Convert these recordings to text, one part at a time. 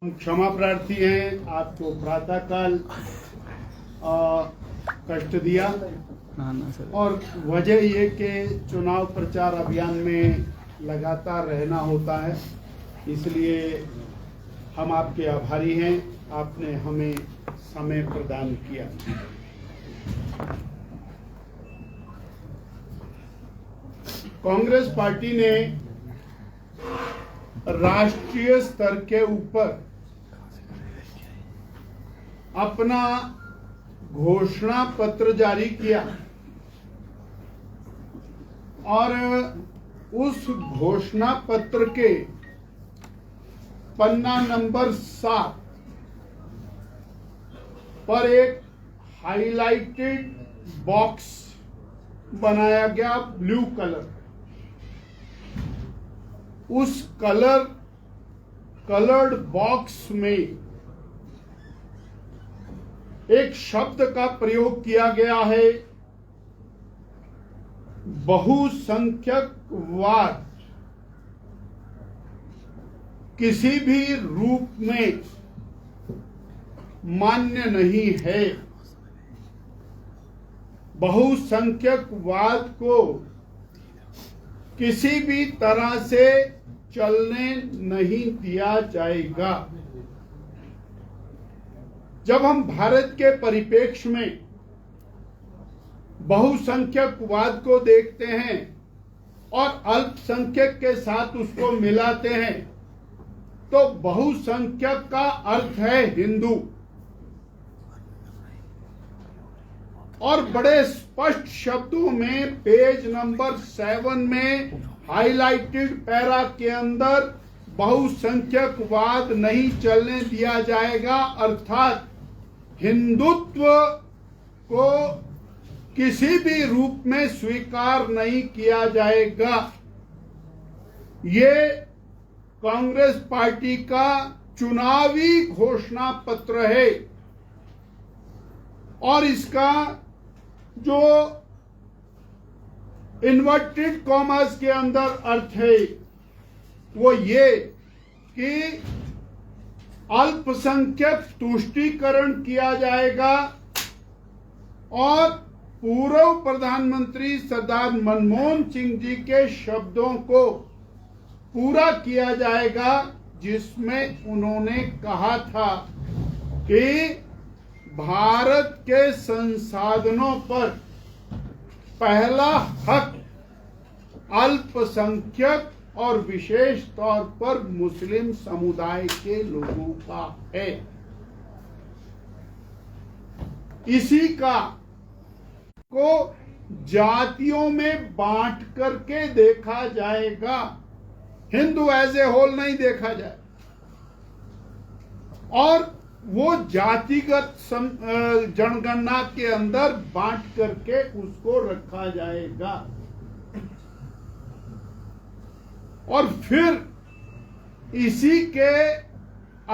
हम क्षमा प्रार्थी हैं, आपको प्रातःकाल कष्ट दिया। और वजह ये कि चुनाव प्रचार अभियान में लगातार रहना होता है, इसलिए हम आपके आभारी हैं। आपने हमें समय प्रदान किया। कांग्रेस पार्टी ने राष्ट्रीय स्तर के ऊपर अपना घोषणा पत्र जारी किया और उस घोषणा पत्र के पन्ना नंबर 7 पर एक हाइलाइटेड बॉक्स बनाया गया ब्लू कलर। उस कलर्ड बॉक्स में एक शब्द का प्रयोग किया गया है, बहुसंख्यकवाद किसी भी रूप में मान्य नहीं है। बहुसंख्यकवाद को किसी भी तरह से चलने नहीं दिया जाएगा। जब हम भारत के परिप्रेक्ष्य में बहुसंख्यकवाद को देखते हैं और अल्पसंख्यक के साथ उसको मिलाते हैं, तो बहुसंख्यक का अर्थ है हिंदू। और बड़े स्पष्ट शब्दों में पेज नंबर 7 में हाइलाइटेड पैरा के अंदर बहुसंख्यकवाद नहीं चलने दिया जाएगा, अर्थात हिंदुत्व को किसी भी रूप में स्वीकार नहीं किया जाएगा। ये कांग्रेस पार्टी का चुनावी घोषणा पत्र है और इसका जो इन्वर्टेड कॉमर्स के अंदर अर्थ है वो ये कि अल्पसंख्यक तुष्टीकरण किया जाएगा और पूर्व प्रधानमंत्री सरदार मनमोहन सिंह जी के शब्दों को पूरा किया जाएगा, जिसमें उन्होंने कहा था कि भारत के संसाधनों पर पहला हक अल्पसंख्यक और विशेष तौर पर मुस्लिम समुदाय के लोगों का है। इसी का को जातियों में बांट करके देखा जाएगा, हिंदू एज ए होल नहीं देखा जाए। और वो जातिगत जनगणना के अंदर बांट करके उसको रखा जाएगा। और फिर इसी के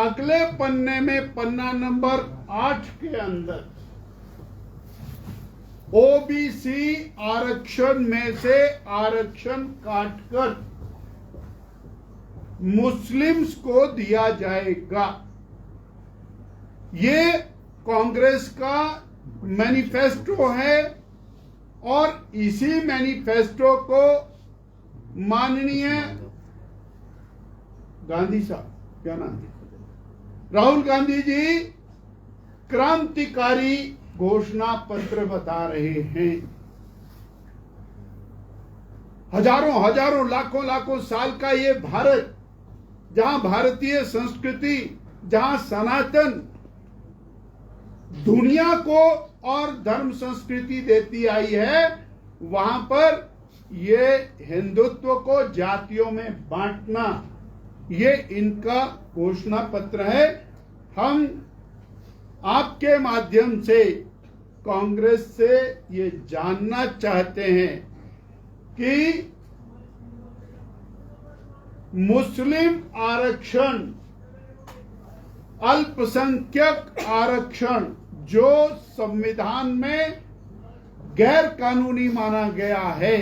अगले पन्ने में पन्ना नंबर 8 के अंदर ओबीसी आरक्षण में से आरक्षण काटकर मुस्लिम्स को दिया जाएगा। ये कांग्रेस का मैनिफेस्टो है और इसी मैनिफेस्टो को माननीय गांधी साहब, क्या नाम है, राहुल गांधी जी क्रांतिकारी घोषणा पत्र बता रहे हैं। हजारों हजारों लाखों लाखों साल का ये भारत, जहां भारतीय संस्कृति, जहां सनातन दुनिया को और धर्म संस्कृति देती आई है, वहां पर ये हिंदुत्व को जातियों में बांटना, ये इनका घोषणा पत्र है। हम आपके माध्यम से कांग्रेस से ये जानना चाहते हैं कि मुस्लिम आरक्षण, अल्पसंख्यक आरक्षण जो संविधान में गैर कानूनी माना गया है,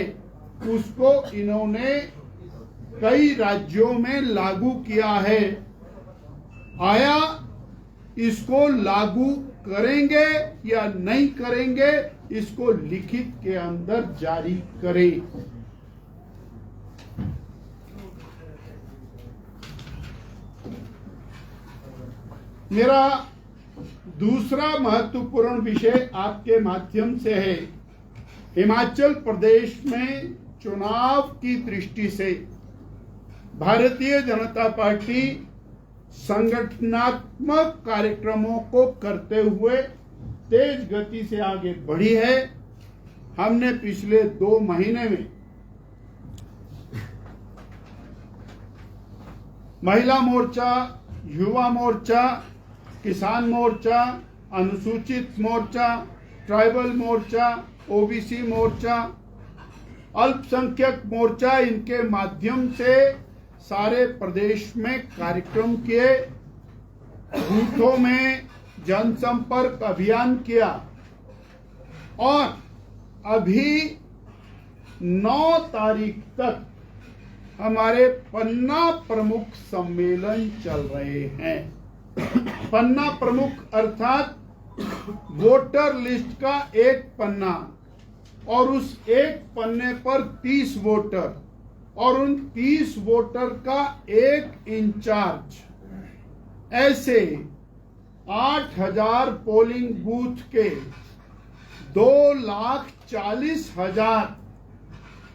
उसको इन्होंने कई राज्यों में लागू किया है। आया इसको लागू करेंगे या नहीं करेंगे, इसको लिखित के अंदर जारी करें। मेरा दूसरा महत्वपूर्ण विषय आपके माध्यम से है, हिमाचल प्रदेश में चुनाव की दृष्टि से भारतीय जनता पार्टी संगठनात्मक कार्यक्रमों को करते हुए तेज गति से आगे बढ़ी है। हमने पिछले 2 महीने में महिला मोर्चा, युवा मोर्चा, किसान मोर्चा, अनुसूचित मोर्चा, ट्राइबल मोर्चा, ओबीसी मोर्चा, अल्पसंख्यक मोर्चा, इनके माध्यम से सारे प्रदेश में कार्यक्रम किए, बूथों में जनसंपर्क अभियान किया और अभी 9 तारीख तक हमारे पन्ना प्रमुख सम्मेलन चल रहे हैं। पन्ना प्रमुख अर्थात वोटर लिस्ट का एक पन्ना और उस एक पन्ने पर 30 वोटर और उन 30 वोटर का एक इंचार्ज, ऐसे 8,000 पोलिंग बूथ के 2,40,000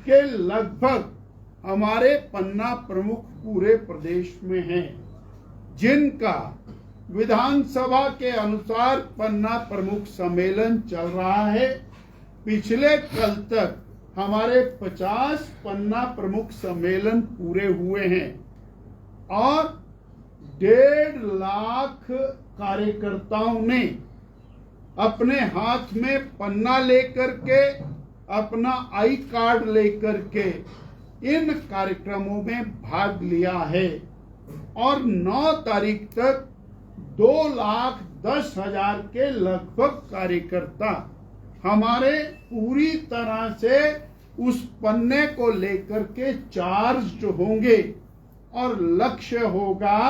के लगभग हमारे पन्ना प्रमुख पूरे प्रदेश में हैं, जिनका विधानसभा के अनुसार पन्ना प्रमुख सम्मेलन चल रहा है। पिछले कल तक हमारे 50 पन्ना प्रमुख सम्मेलन पूरे हुए हैं और 1.5 लाख कार्यकर्ताओं ने अपने हाथ में पन्ना लेकर के, अपना आई कार्ड लेकर के इन कार्यक्रमों में भाग लिया है और 9 तारीख तक 2,10,000 के लगभग कार्यकर्ता हमारे पूरी तरह से उस पन्ने को लेकर के चार्ज होंगे और लक्ष्य होगा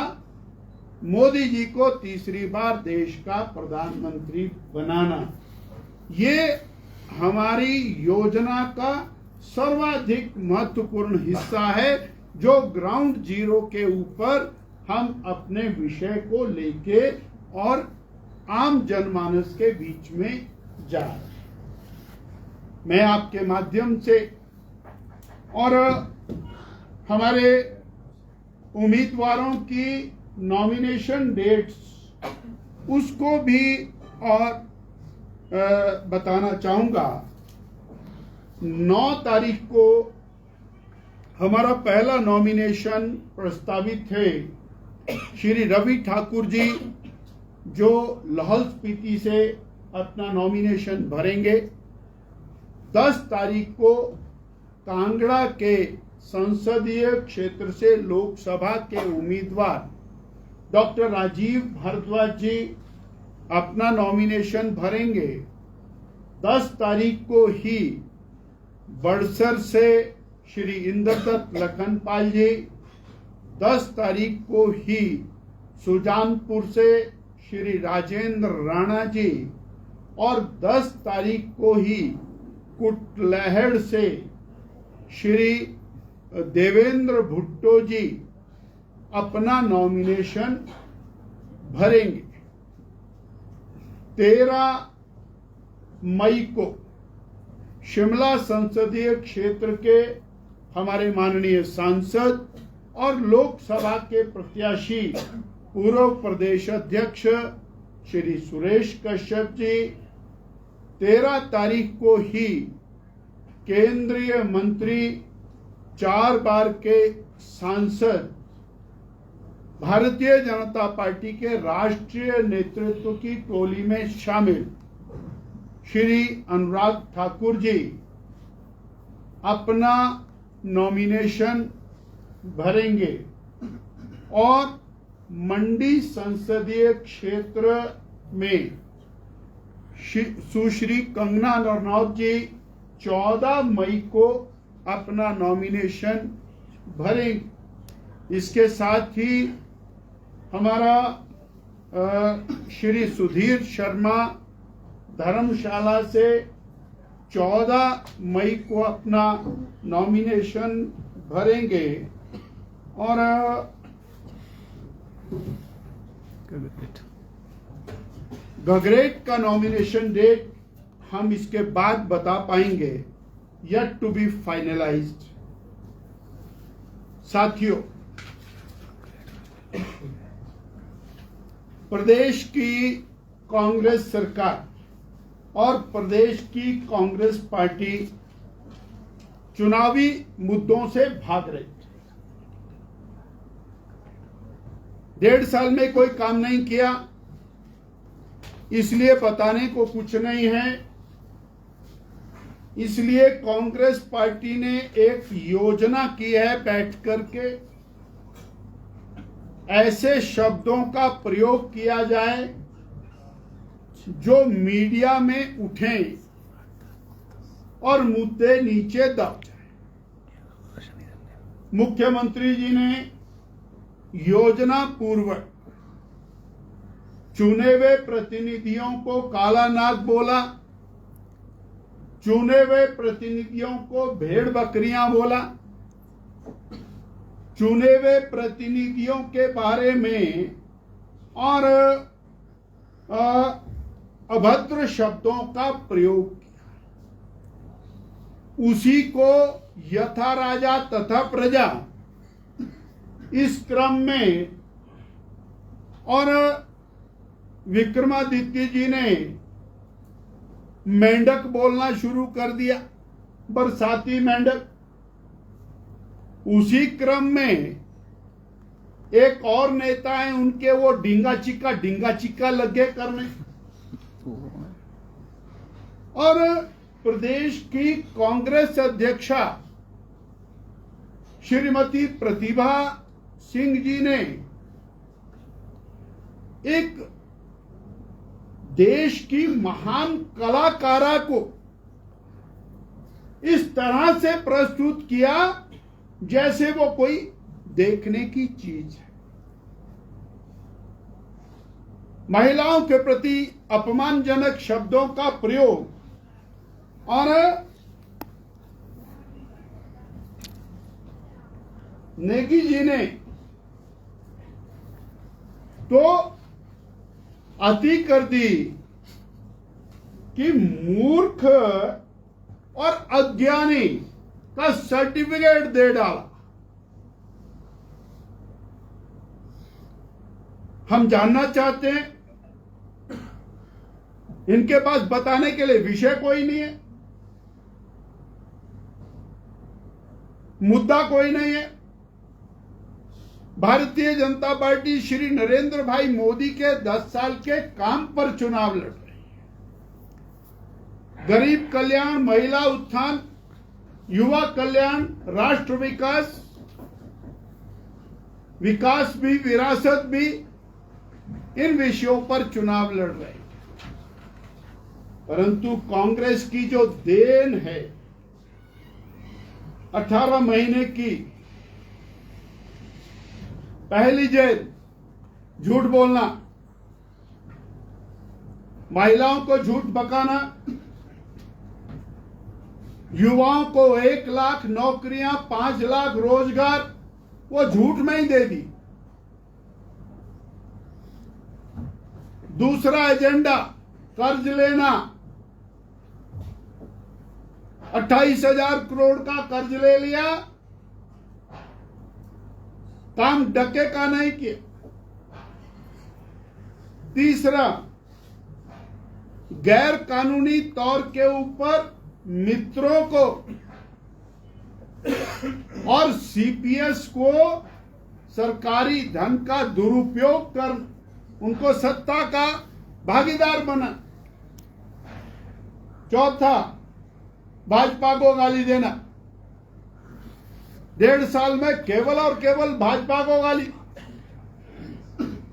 मोदी जी को तीसरी बार देश का प्रधानमंत्री बनाना। ये हमारी योजना का सर्वाधिक महत्वपूर्ण हिस्सा है, जो ग्राउंड जीरो के ऊपर हम अपने विषय को लेके और आम जनमानस के बीच में जा रहे हैं। मैं आपके माध्यम से और हमारे उम्मीदवारों की नॉमिनेशन डेट्स उसको भी और बताना चाहूंगा। 9 तारीख को हमारा पहला नॉमिनेशन प्रस्तावित है। श्री रवि ठाकुर जी जो लाहौल स्पीति से अपना नॉमिनेशन भरेंगे। 10 तारीख को कांगड़ा के संसदीय क्षेत्र से लोकसभा के उम्मीदवार डॉक्टर राजीव भारद्वाज जी अपना नॉमिनेशन भरेंगे। 10 तारीख को ही बड़सर से श्री इंद्रदत्त लखनपाल जी, 10 तारीख को ही सुजानपुर से श्री राजेंद्र राणा जी और 10 तारीख को ही कुटलहड़ से श्री देवेंद्र भुट्टो जी अपना नॉमिनेशन भरेंगे। 13 मई को शिमला संसदीय क्षेत्र के हमारे माननीय सांसद और लोकसभा के प्रत्याशी पूर्व प्रदेश अध्यक्ष श्री सुरेश कश्यप जी, 13 तारीख को ही केंद्रीय मंत्री, 4 बार के सांसद, भारतीय जनता पार्टी के राष्ट्रीय नेतृत्व की टोली में शामिल श्री अनुराग ठाकुर जी अपना नॉमिनेशन भरेंगे और मंडी संसदीय क्षेत्र में सुश्री कंगना रनौत जी 14 मई को अपना नॉमिनेशन भरेंगे। इसके साथ ही हमारा श्री सुधीर शर्मा धर्मशाला से 14 मई को अपना नॉमिनेशन भरेंगे और गगरेट का नॉमिनेशन डेट हम इसके बाद बता पाएंगे, yet टू बी फाइनलाइज्ड। साथियों, प्रदेश की कांग्रेस सरकार और प्रदेश की कांग्रेस पार्टी चुनावी मुद्दों से भाग रही। 1.5 साल में कोई काम नहीं किया, इसलिए बताने को कुछ नहीं है। इसलिए कांग्रेस पार्टी ने एक योजना की है, बैठ करके ऐसे शब्दों का प्रयोग किया जाए जो मीडिया में उठें और मुद्दे नीचे दब जाए। मुख्यमंत्री जी ने योजना पूर्वक चुने हुए प्रतिनिधियों को काला नाग बोला, चुने हुए प्रतिनिधियों को भेड़ बकरियां बोला, चुने हुए प्रतिनिधियों के बारे में और अभद्र शब्दों का प्रयोग किया। उसी को यथा राजा तथा प्रजा इस क्रम में और विक्रमादित्य जी ने मेंढक बोलना शुरू कर दिया, बरसाती मेंढक। उसी क्रम में एक और नेता है, उनके वो डिंगा चिक्का लगे करने। और प्रदेश की कांग्रेस अध्यक्षा श्रीमती प्रतिभा सिंह जी ने एक देश की महान कलाकारा को इस तरह से प्रस्तुत किया जैसे वो कोई देखने की चीज है। महिलाओं के प्रति अपमानजनक शब्दों का प्रयोग और नेगी जी ने तो अति कर दी कि मूर्ख और अज्ञानी का सर्टिफिकेट दे डाला। हम जानना चाहते हैं, इनके पास बताने के लिए विषय कोई नहीं है, मुद्दा कोई नहीं है। भारतीय जनता पार्टी श्री नरेंद्र भाई मोदी के 10 साल के काम पर चुनाव लड़ रही है। गरीब कल्याण, महिला उत्थान, युवा कल्याण, राष्ट्र विकास, विकास भी विरासत भी, इन विषयों पर चुनाव लड़ रहे हैं। परंतु कांग्रेस की जो देन है 18 महीने की, पहली जेल झूठ बोलना, महिलाओं को झूठ बकाना, युवाओं को 1 लाख नौकरियां, 5 लाख रोजगार, वो झूठ में ही दे दी। दूसरा एजेंडा कर्ज लेना, 28,000 करोड़ का कर्ज ले लिया, काम डके का नहीं किया। तीसरा, गैर कानूनी तौर के ऊपर मित्रों को और सीपीएस को सरकारी धन का दुरुपयोग कर उनको सत्ता का भागीदार बना। चौथा, भाजपा को गाली देना, 1.5 साल में केवल और केवल भाजपा को गाली।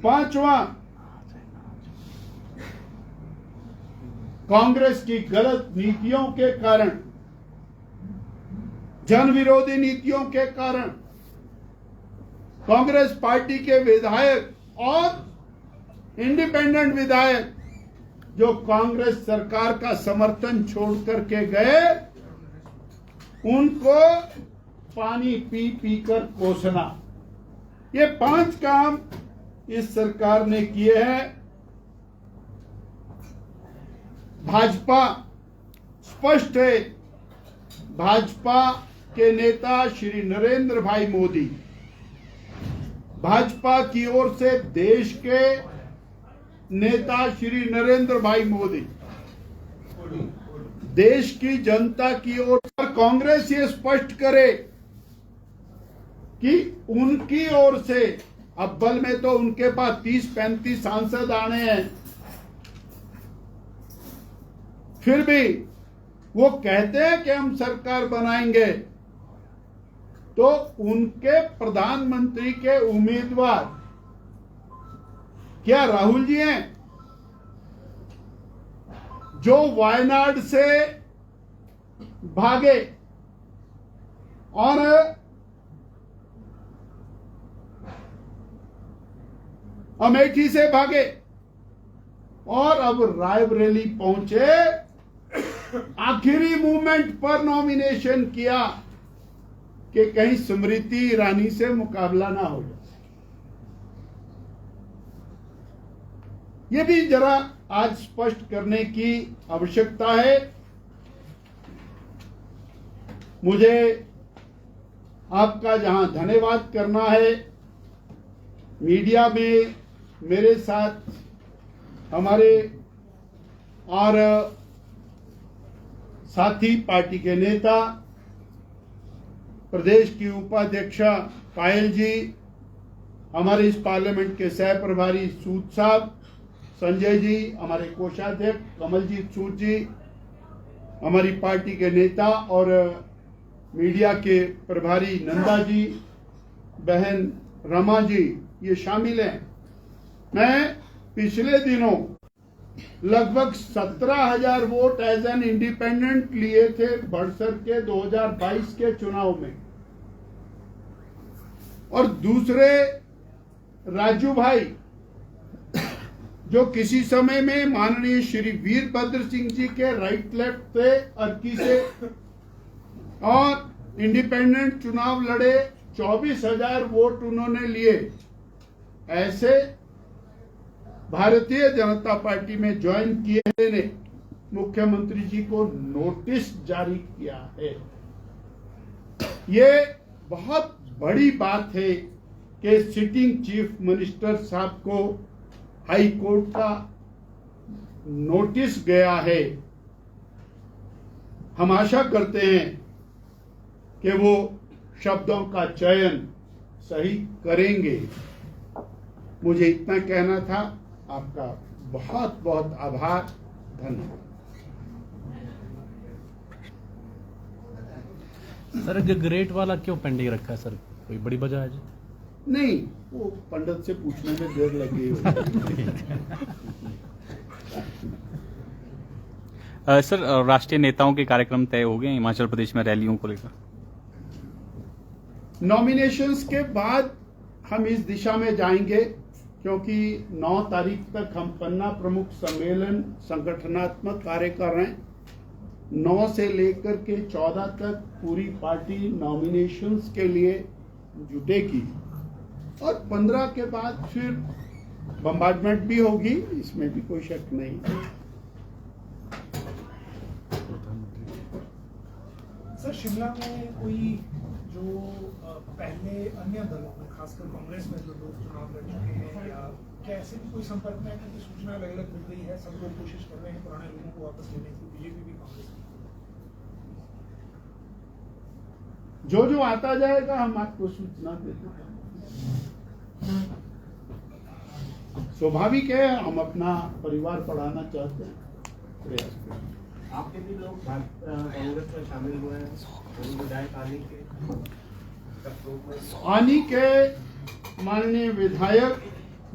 पांचवा, कांग्रेस की गलत नीतियों के कारण, जन विरोधी नीतियों के कारण कांग्रेस पार्टी के विधायक और इंडिपेंडेंट विधायक जो कांग्रेस सरकार का समर्थन छोड़ करके गए, उनको पानी पी पी कर कोसना। ये 5 काम इस सरकार ने किए हैं। भाजपा स्पष्ट है, भाजपा के नेता श्री नरेंद्र भाई मोदी, भाजपा की ओर से देश के नेता श्री नरेंद्र भाई मोदी, देश की जनता की ओर से कांग्रेस ये स्पष्ट करे कि उनकी ओर से, अव्वल में तो उनके पास 30-35 सांसद आने हैं, फिर भी वो कहते हैं कि हम सरकार बनाएंगे, तो उनके प्रधानमंत्री के उम्मीदवार क्या राहुल जी हैं, जो वायनाड से भागे और अमेठी से भागे और अब रायबरेली पहुंचे, आखिरी मूवमेंट पर नॉमिनेशन किया कि कहीं स्मृति ईरानी से मुकाबला ना हो जाए। ये भी जरा आज स्पष्ट करने की आवश्यकता है। मुझे आपका जहां धन्यवाद करना है, मीडिया में मेरे साथ हमारे और साथी पार्टी के नेता, प्रदेश की उपाध्यक्षा पायल जी, हमारे इस पार्लियामेंट के सह प्रभारी सूद साहब, संजय जी, हमारे कोषाध्यक्ष कमलजीत सूद जी, हमारी पार्टी के नेता और मीडिया के प्रभारी नंदा जी, बहन रमा जी, ये शामिल हैं। मैं पिछले दिनों लगभग 17,000 वोट एज एन इंडिपेंडेंट लिए थे बड़सर के 2022 के चुनाव में, और दूसरे राजू भाई जो किसी समय में माननीय श्री वीरभद्र सिंह जी के राइट लेफ्ट थे अर्की से, और इंडिपेंडेंट चुनाव लड़े, 24,000 वोट उन्होंने लिए। ऐसे भारतीय जनता पार्टी में ज्वाइन किए ने मुख्यमंत्री जी को नोटिस जारी किया है। ये बहुत बड़ी बात है कि सिटिंग चीफ मिनिस्टर साहब को हाई कोर्ट का नोटिस गया है। हम आशा करते हैं कि वो शब्दों का चयन सही करेंगे। मुझे इतना कहना था। आपका बहुत बहुत आभार, धन्यवाद। सर ग्रेट वाला क्यों पेंडिंग रखा है सर, कोई बड़ी वजह है जी? नहीं, वो पंडित से पूछने में देर लगी होगी। सर राष्ट्रीय नेताओं के कार्यक्रम तय हो गए हिमाचल प्रदेश में रैलियों को लेकर? नॉमिनेशंस के बाद हम इस दिशा में जाएंगे, क्योंकि 9 तारीख तक हम पन्ना प्रमुख सम्मेलन संगठनात्मक कार्य कर रहे हैं। 9 से लेकर के 14 तक पूरी पार्टी नॉमिनेशंस के लिए जुटेगी, और 15 के बाद फिर बम्बार्डमेंट भी होगी, इसमें भी कोई शक नहीं। सर शिमला में कोई जो पहले अन्य दलों में, खासकर कांग्रेस में जो लोग चुनाव लड़ चुके हैं, या क्या ऐसे भी कोई संपर्क में है कि सूचना अलग अलग मिल रही है? सब लोग कोशिश कर रहे हैं पुराने लोगों को वापस लेने की, बीजेपी भी कांग्रेस की। जो आता जाएगा हम आपको सूचना देते हैं। स्वाभाविक है, हम अपना परिवार बढ़ाना चाहते हैं, प्रयास करते हैं। आपके भी लोग कांग्रेस में शामिल हुए हैं, विधायक आनी के माननीय विधायक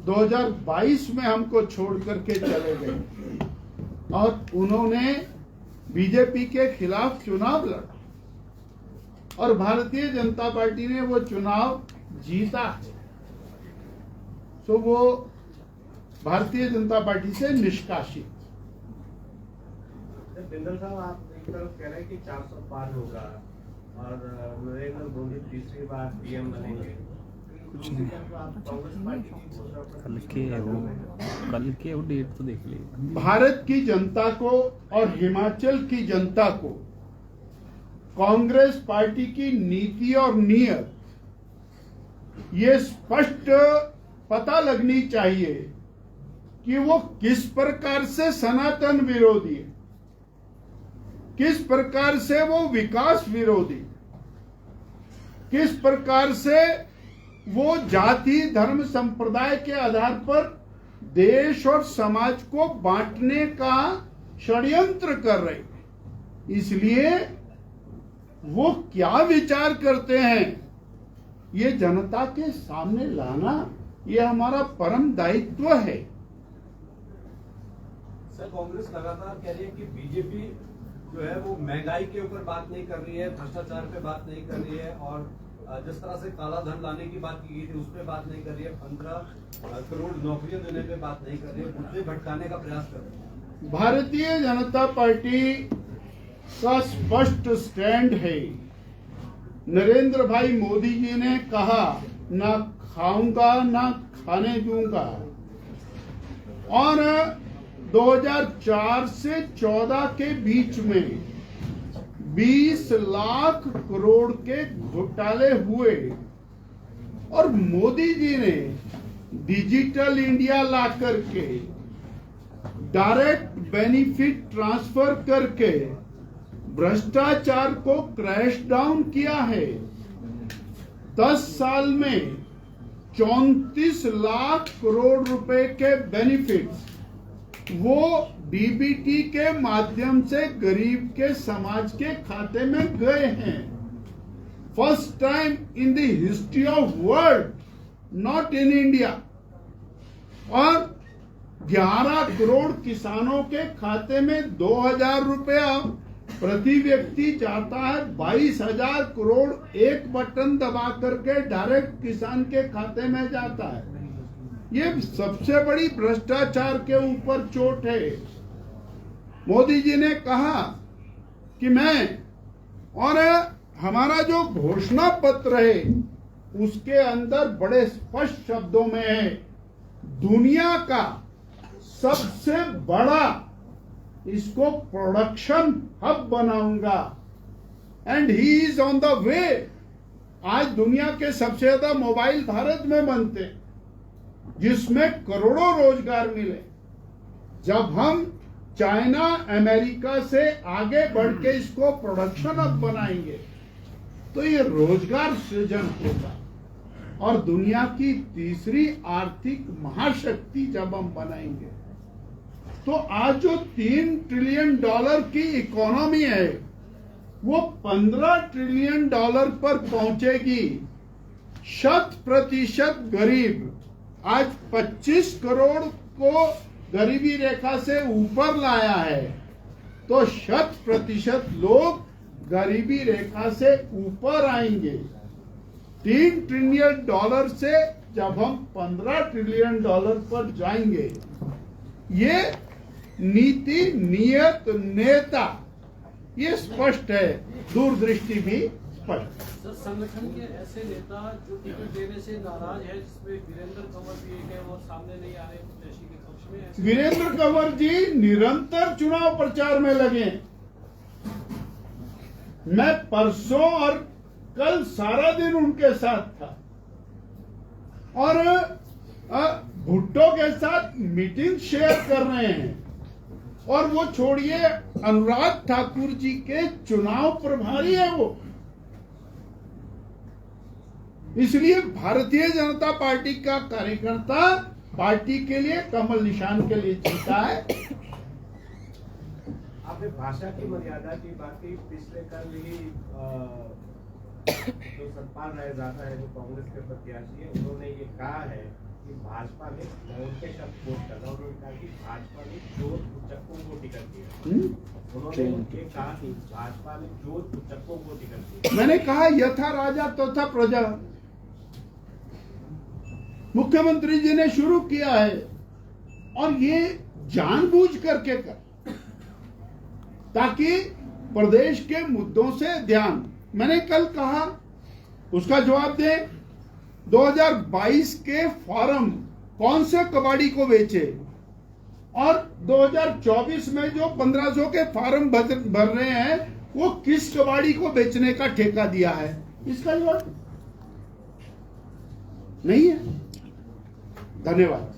2022 में हमको छोड़ करके चले गए, और उन्होंने बीजेपी के खिलाफ चुनाव लड़ा, और भारतीय जनता पार्टी ने वो चुनाव जीता। तो वो भारतीय जनता पार्टी से निष्कासित। बिंदल साहब, आप एक तरफ कह रहे हैं कि 400 पार होगा और नरेंद्र मोदी तीसरी बार पीएम बनेंगे, कुछ नहीं। आप कांग्रेस पार्टी की घोषणा पर कल के वो डेट तो देख लीजिए। भारत की जनता को और हिमाचल की जनता को कांग्रेस पार्टी की नीति और नीयत ये स्पष्ट पता लगनी चाहिए कि वो किस प्रकार से सनातन विरोधी है, किस प्रकार से वो विकास विरोधी, किस प्रकार से वो जाति धर्म संप्रदाय के आधार पर देश और समाज को बांटने का षड्यंत्र कर रहे हैं। इसलिए वो क्या विचार करते हैं ये जनता के सामने लाना ये हमारा परम दायित्व है। सर, कांग्रेस लगातार कह रही है कि बीजेपी जो है वो महंगाई के ऊपर बात नहीं कर रही है, भ्रष्टाचार पे बात नहीं कर रही है, और जिस तरह से काला धन लाने की बात की गई थी उस पे बात नहीं कर रही है, 15 करोड़ नौकरियां देने पे बात नहीं कर रही है, मुद्दे भटकाने का प्रयास कर रही है। भारतीय जनता पार्टी का स्पष्ट स्टैंड है। नरेंद्र भाई मोदी जी ने कहा ना खाऊंगा ना खाने दूंगा, और 2004 से 14 के बीच में 20 लाख करोड़ के घोटाले हुए, और मोदी जी ने डिजिटल इंडिया ला करके डायरेक्ट बेनिफिट ट्रांसफर करके भ्रष्टाचार को क्रैश डाउन किया है। 10 साल में 34 लाख करोड़ रुपए के बेनिफिट्स वो डीबीटी के माध्यम से गरीब के समाज के खाते में गए हैं। First time in the history of world, not in India. और 11 करोड़ किसानों के खाते में 2000 रुपया प्रति व्यक्ति जाता है। 22,000 करोड़ एक बटन दबा करके डायरेक्ट किसान के खाते में जाता है। ये सबसे बड़ी भ्रष्टाचार के ऊपर चोट है। मोदी जी ने कहा कि मैं, और हमारा जो घोषणा पत्र है उसके अंदर बड़े स्पष्ट शब्दों में है, दुनिया का सबसे बड़ा इसको प्रोडक्शन हब बनाऊंगा, and he is on the way. आज दुनिया के सबसे ज्यादा मोबाइल भारत में बनते हैं, जिसमें करोड़ों रोजगार मिले। जब हम चाइना अमेरिका से आगे बढ़ के इसको प्रोडक्शन हब बनाएंगे तो ये रोजगार सृजन होगा, और दुनिया की तीसरी आर्थिक महाशक्ति जब हम बनाएंगे तो आज जो $3 ट्रिलियन की इकोनॉमी है वो $15 ट्रिलियन पर पहुंचेगी। 100% गरीब, आज 25 करोड़ को गरीबी रेखा से ऊपर लाया है, तो 100% लोग गरीबी रेखा से ऊपर आएंगे। $3 ट्रिलियन से जब हम $15 ट्रिलियन पर जाएंगे, ये नीति नियत नेता ये स्पष्ट है, दूरदृष्टि भी स्पष्ट। सर, संगठन के ऐसे नेता जो टिकट देने से नाराज है, जिसमें वीरेंद्र कंवर भी एक है, वो सामने नहीं आ रहे प्रत्याशी के पक्ष में। वीरेंद्र कंवर जी निरंतर चुनाव प्रचार में लगे। मैं परसों और कल सारा दिन उनके साथ था, और भुट्टो के साथ मीटिंग शेयर कर रहे हैं। और वो छोड़िए, अनुराग ठाकुर जी के चुनाव प्रभारी है वो। इसलिए भारतीय जनता पार्टी का कार्यकर्ता पार्टी के लिए कमल निशान के लिए जीता है। आपने भाषा की मर्यादा की बात की। पिछले कल ही जो सतपाल रायजादा है, जो कांग्रेस के प्रत्याशी है, उन्होंने ये कहा है कि भाजपा ने, उनके शब्द कोट कर रहा हूं, उन्होंने कहा कि भाजपा ने चोर उच्चकों को टिकट दिया। उन्होंने ये कहा कि भाजपा ने चोर उच्चकों को टिकट दिया। मैंने कहा यथा राजा तथा प्रजा। मुख्यमंत्री जी ने शुरू किया है और ये जानबूझ करके कर, ताकि प्रदेश के मुद्दों से ध्यान, मैंने कल कहा उसका जवाब दें। 2022 के फॉर्म कौन से कबाड़ी को बेचे और 2024 में जो 1500 के फॉर्म भर रहे हैं वो किस कबाड़ी को बेचने का ठेका दिया है, इसका जवाब नहीं है। धन्यवाद।